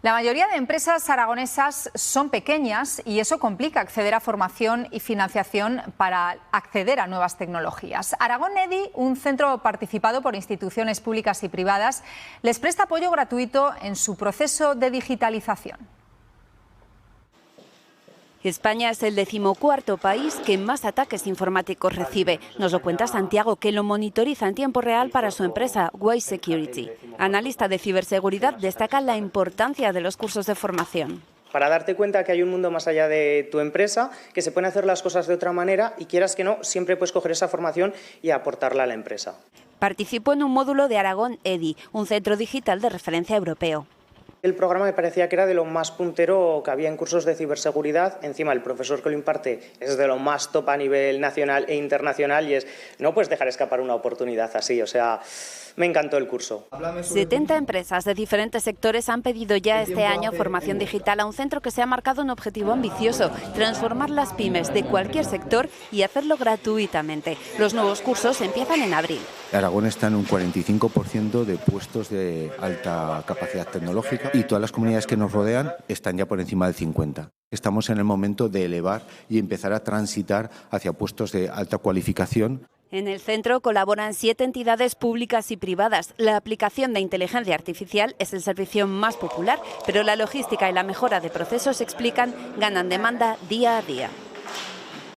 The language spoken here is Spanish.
La mayoría de empresas aragonesas son pequeñas y eso complica acceder a formación y financiación para acceder a nuevas tecnologías. Aragón EDI, un centro participado por instituciones públicas y privadas, les presta apoyo gratuito en su proceso de digitalización. España es el 14º país que más ataques informáticos recibe. Nos lo cuenta Santiago, que lo monitoriza en tiempo real para su empresa, Wise Security. Analista de ciberseguridad, destaca la importancia de los cursos de formación. Para darte cuenta que hay un mundo más allá de tu empresa, que se pueden hacer las cosas de otra manera y quieras que no, siempre puedes coger esa formación y aportarla a la empresa. Participó en un módulo de Aragón EDI, un centro digital de referencia europeo. El programa me parecía que era de lo más puntero que había en cursos de ciberseguridad. Encima, el profesor que lo imparte es de lo más top a nivel nacional e internacional y no puedes dejar escapar una oportunidad así. O sea, me encantó el curso. 70 empresas de diferentes sectores han pedido ya este año formación digital a un centro que se ha marcado un objetivo ambicioso: transformar las pymes de cualquier sector y hacerlo gratuitamente. Los nuevos cursos empiezan en abril. Aragón está en un 45% de puestos de alta capacidad tecnológica y todas las comunidades que nos rodean están ya por encima del 50%. Estamos en el momento de elevar y empezar a transitar hacia puestos de alta cualificación. En el centro colaboran 7 entidades públicas y privadas. La aplicación de inteligencia artificial es el servicio más popular, pero la logística y la mejora de procesos, explican, ganan demanda día a día.